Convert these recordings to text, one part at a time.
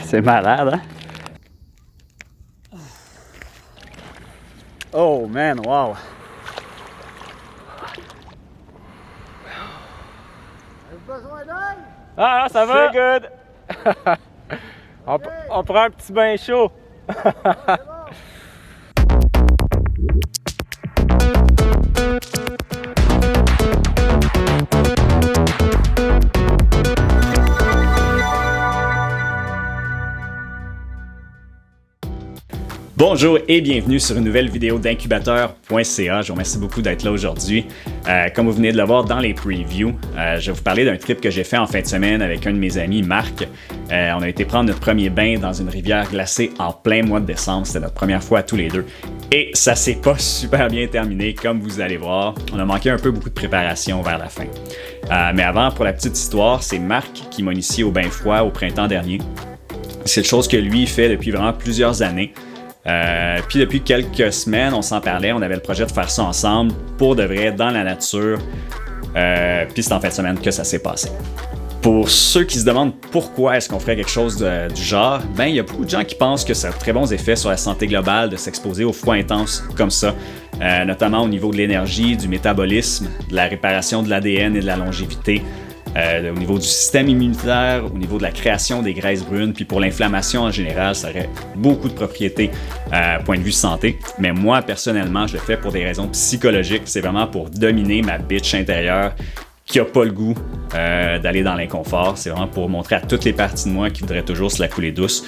C'est malade, hein? Oh man, wow! Ah, ça va? C'est good! On prend un petit bain chaud. Bonjour et bienvenue sur une nouvelle vidéo d'incubateur.ca. Je vous remercie beaucoup d'être là aujourd'hui. Comme vous venez de le voir dans les previews, je vais vous parler d'un trip que j'ai fait en fin de semaine avec un de mes amis, Marc. On a été prendre notre premier bain dans une rivière glacée en plein mois de décembre. C'était notre première fois à tous les deux. Et ça s'est pas super bien terminé, comme vous allez voir. On a manqué un peu beaucoup de préparation vers la fin. Mais avant, pour la petite histoire, c'est Marc qui m'a initié au bain froid au printemps dernier. C'est une chose que lui fait depuis vraiment plusieurs années. Puis depuis quelques semaines, on s'en parlait, on avait le projet de faire ça ensemble, pour de vrai, dans la nature. Puis c'est en fin de semaine que ça s'est passé. Pour ceux qui se demandent pourquoi est-ce qu'on ferait quelque chose du genre, ben il y a beaucoup de gens qui pensent que ça a de très bons effets sur la santé globale de s'exposer au froid intense comme ça, notamment au niveau de l'énergie, du métabolisme, de la réparation de l'ADN et de la longévité. Au niveau du système immunitaire, au niveau de la création des graisses brunes, puis pour l'inflammation en général, ça aurait beaucoup de propriétés point de vue santé. Mais moi, personnellement, je le fais pour des raisons psychologiques. C'est vraiment pour dominer ma bitch intérieure qui a pas le goût d'aller dans l'inconfort. C'est vraiment pour montrer à toutes les parties de moi qui voudraient toujours se la couler douce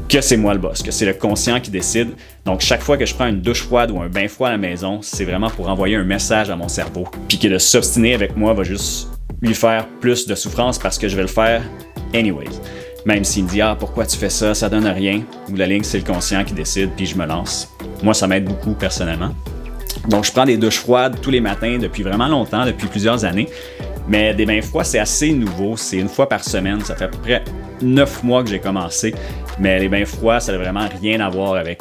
que c'est moi le boss, que c'est le conscient qui décide. Donc chaque fois que je prends une douche froide ou un bain froid à la maison, c'est vraiment pour envoyer un message à mon cerveau. Puis que de s'obstiner avec moi va juste lui faire plus de souffrance parce que je vais le faire anyways. Même s'il me dit « Ah, pourquoi tu fais ça? Ça donne rien. » Ou la ligne, c'est le conscient qui décide, puis je me lance. Moi, ça m'aide beaucoup personnellement. Donc, je prends des douches froides tous les matins depuis vraiment longtemps, depuis plusieurs années. Mais des bains froids, c'est assez nouveau. C'est une fois par semaine. Ça fait à peu près 9 mois que j'ai commencé. Mais les bains froids, ça n'a vraiment rien à voir avec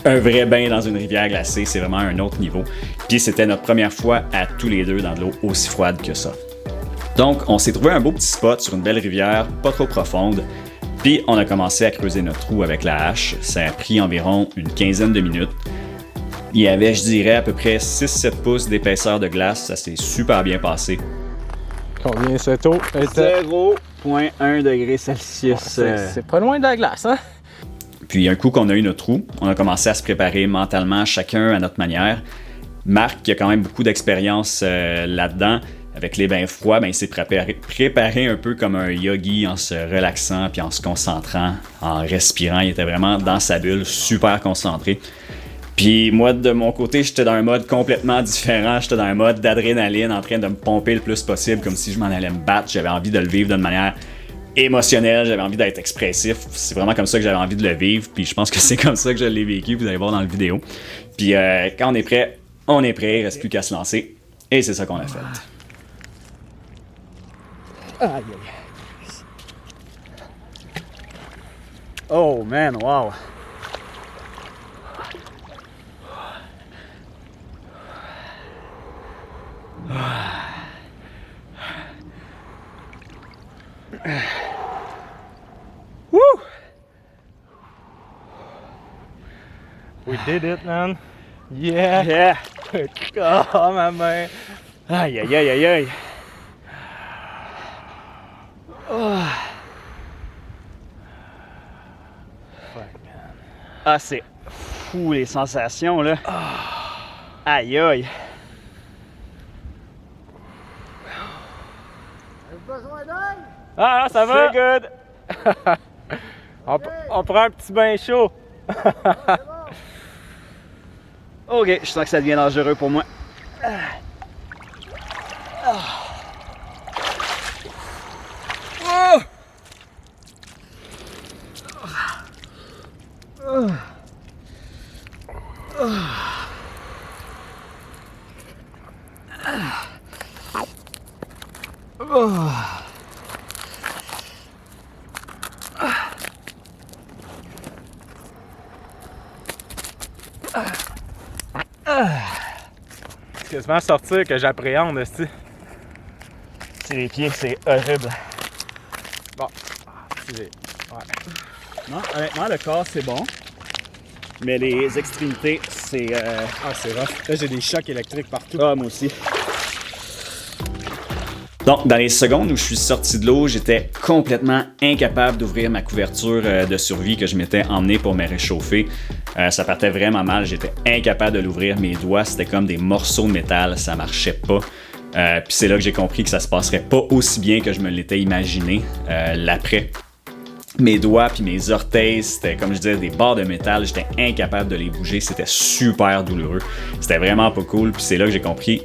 un vrai bain dans une rivière glacée. C'est vraiment un autre niveau. Puis c'était notre première fois à tous les deux dans de l'eau aussi froide que ça. Donc, on s'est trouvé un beau petit spot sur une belle rivière, pas trop profonde. Puis on a commencé à creuser notre trou avec la hache. Ça a pris environ une quinzaine de minutes. Il y avait, je dirais, à peu près 6-7 pouces d'épaisseur de glace. Ça s'est super bien passé. Combien cette eau? 0,1 degré Celsius. C'est pas loin de la glace, hein? Puis un coup qu'on a eu notre trou, on a commencé à se préparer mentalement, chacun à notre manière. Marc, qui a quand même beaucoup d'expérience là-dedans, avec les bains froids, ben, il s'est préparé un peu comme un yogi en se relaxant, puis en se concentrant, en respirant. Il était vraiment dans sa bulle, super concentré. Puis moi, de mon côté, j'étais dans un mode complètement différent. J'étais dans un mode d'adrénaline, en train de me pomper le plus possible, comme si je m'en allais me battre. J'avais envie de le vivre d'une manière émotionnel, j'avais envie d'être expressif. C'est vraiment comme ça que j'avais envie de le vivre. Puis je pense que c'est comme ça que je l'ai vécu, vous allez voir dans la vidéo. Puis quand on est prêt, il reste plus qu'à se lancer. Et c'est ça qu'on a fait. Aïe, aïe. Oh man, wow! Woo! We did it, man. Yeah! Yeah! Oh, ma main! Aïe aïe aïe aïe aïe! Oh. Fuck, man. Ah, c'est fou les sensations là! Aïe aïe! Ah, ça va? C'est good! On prend un petit bain chaud. Ok, je sens que ça devient dangereux pour moi. C'est quasiment sortir que j'appréhende, esti. C'est les pieds, c'est horrible. Bon. Ouais. Non, honnêtement, le corps, c'est bon. Mais les extrémités, c'est... Ah, c'est rough. Là, j'ai des chocs électriques partout. Ah, moi aussi. Donc, dans les secondes où je suis sorti de l'eau, j'étais complètement incapable d'ouvrir ma couverture de survie que je m'étais emmené pour me réchauffer. Ça partait vraiment mal, j'étais incapable de l'ouvrir. Mes doigts, c'était comme des morceaux de métal, ça marchait pas. Puis c'est là que j'ai compris que ça se passerait pas aussi bien que je me l'étais imaginé l'après. Mes doigts puis mes orteils, c'était comme je disais des barres de métal, j'étais incapable de les bouger, c'était super douloureux. C'était vraiment pas cool, puis c'est là que j'ai compris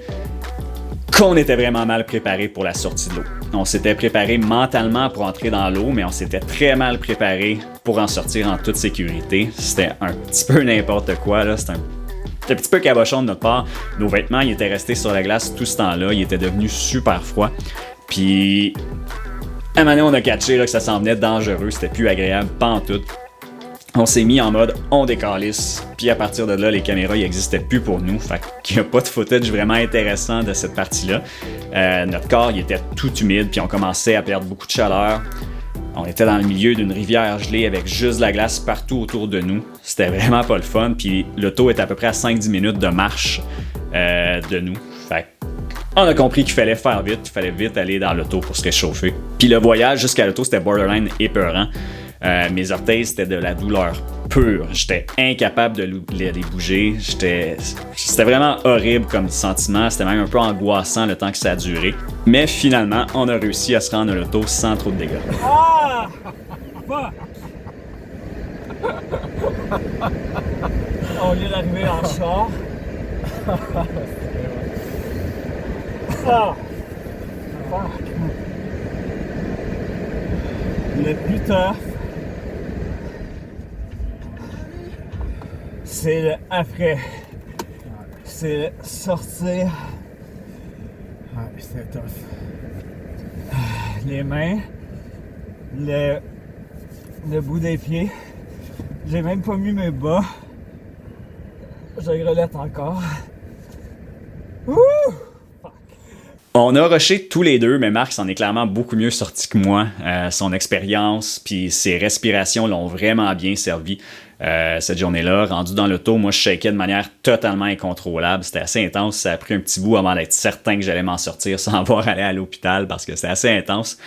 qu'on était vraiment mal préparé pour la sortie de l'eau. On s'était préparé mentalement pour entrer dans l'eau, mais on s'était très mal préparé pour en sortir en toute sécurité. C'était un petit peu n'importe quoi, là. C'était un petit peu cabochon de notre part. Nos vêtements, ils étaient restés sur la glace tout ce temps-là. Ils étaient devenus super froids. Puis, à un moment donné, on a catché là, que ça s'en venait dangereux. C'était plus agréable, pas en tout. On s'est mis en mode on décalisse, puis à partir de là, les caméras n'existaient plus pour nous, fait qu'il n'y a pas de footage vraiment intéressant de cette partie-là. Notre corps il était tout humide, puis on commençait à perdre beaucoup de chaleur. On était dans le milieu d'une rivière gelée avec juste de la glace partout autour de nous. C'était vraiment pas le fun, puis l'auto était à peu près à 5-10 minutes de marche de nous. Fait on a compris qu'il fallait faire vite, qu'il fallait vite aller dans l'auto pour se réchauffer. Puis le voyage jusqu'à l'auto, c'était borderline épeurant. Mes orteils, c'était de la douleur pure. J'étais incapable de les bouger. C'était vraiment horrible comme sentiment. C'était même un peu angoissant le temps que ça a duré. Mais finalement, on a réussi à se rendre à l'auto sans trop de dégâts. Ah! On vient d'arriver en char. Ah! Le plus tough, c'est le après. C'est sortir. Ouais, c'était tough. Les mains, le bout des pieds. J'ai même pas mis mes bas. Je regrette encore. Ouh! On a rushé tous les deux, mais Marc s'en est clairement beaucoup mieux sorti que moi. Son expérience puis ses respirations l'ont vraiment bien servi cette journée-là. Rendu dans l'auto, moi je shakais de manière totalement incontrôlable. C'était assez intense. Ça a pris un petit bout avant d'être certain que j'allais m'en sortir sans avoir à aller à l'hôpital parce que c'était assez intense.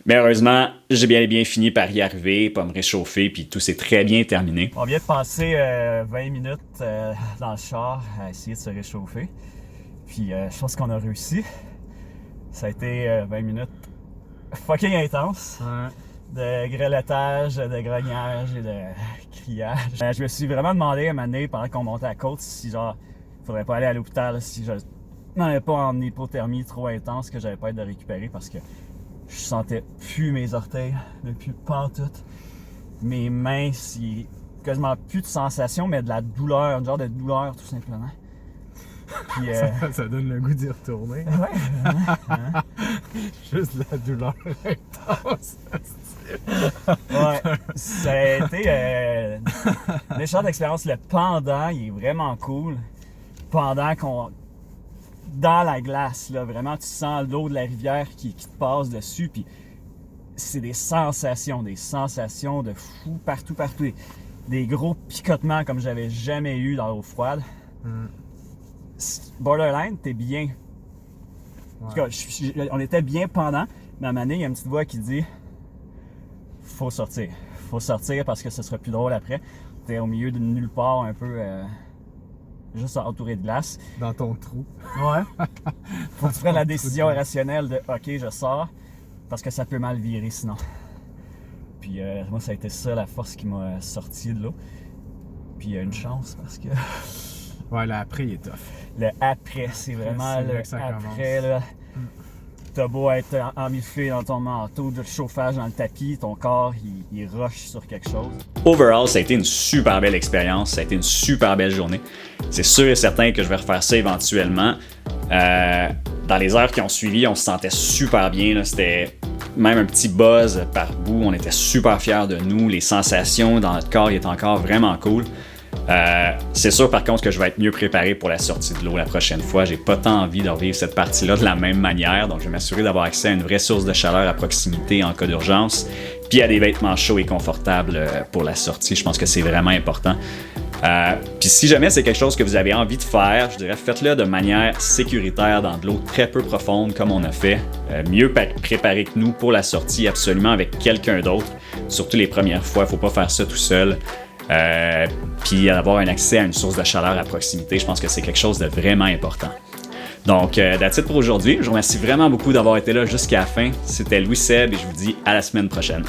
Mais heureusement, j'ai bien fini par y arriver, pas me réchauffer, puis tout s'est très bien terminé. On vient de passer 20 minutes dans le char à essayer de se réchauffer. Puis je pense qu'on a réussi. Ça a été 20 minutes fucking intense. Ouais. De grelottage, de grognage et de criage. Je me suis vraiment demandé à un moment donné, pendant qu'on montait à la côte, si genre, faudrait pas aller à l'hôpital, si je n'avais pas en hypothermie trop intense, que j'avais pas être de récupérer parce que je sentais plus mes orteils, plus pantoute. Mes mains, quasiment plus de sensation, mais de la douleur, un genre de douleur tout simplement. Puis, ça donne le goût d'y retourner. Ouais. Juste la douleur intense. Ouais. Ça a été une méchante expérience. Le pendant, il est vraiment cool. Pendant qu'on... Dans la glace, là, vraiment, tu sens l'eau de la rivière qui te passe dessus. Puis c'est des sensations de fou partout. Des gros picotements comme j'avais jamais eu dans l'eau froide. Borderline, t'es bien. En tout cas, on était bien pendant, mais à un moment donné, il y a une petite voix qui dit faut sortir. Faut sortir parce que ce sera plus drôle après. T'es au milieu de nulle part, un peu juste entouré de glace. Dans ton trou. Ouais. Faut que tu prennes la décision rationnelle de OK, je sors parce que ça peut mal virer sinon. Puis moi, ça a été ça la force qui m'a sorti de l'eau. Puis il y a une chance parce que. Ouais, l'après, il est tough. Le après, c'est vraiment le après. Là. T'as beau être emmitouflé dans ton manteau, de chauffage dans le tapis, ton corps, il rush sur quelque chose. Overall, ça a été une super belle expérience, ça a été une super belle journée. C'est sûr et certain que je vais refaire ça éventuellement. Dans les heures qui ont suivi, on se sentait super bien. Là. C'était même un petit buzz par bout. On était super fiers de nous. Les sensations dans notre corps étaient encore vraiment cool. C'est sûr par contre que je vais être mieux préparé pour la sortie de l'eau la prochaine fois. J'ai pas tant envie de revivre cette partie-là de la même manière, donc je vais m'assurer d'avoir accès à une vraie source de chaleur à proximité en cas d'urgence, puis à des vêtements chauds et confortables pour la sortie. Je pense que c'est vraiment important. Puis si jamais c'est quelque chose que vous avez envie de faire, je dirais faites-le de manière sécuritaire dans de l'eau très peu profonde comme on a fait. Mieux préparé que nous pour la sortie, absolument avec quelqu'un d'autre. Surtout les premières fois, il ne faut pas faire ça tout seul. Puis avoir un accès à une source de chaleur à proximité, je pense que c'est quelque chose de vraiment important. Donc, that's it pour aujourd'hui. Je vous remercie vraiment beaucoup d'avoir été là jusqu'à la fin. C'était Louis Seb et je vous dis à la semaine prochaine.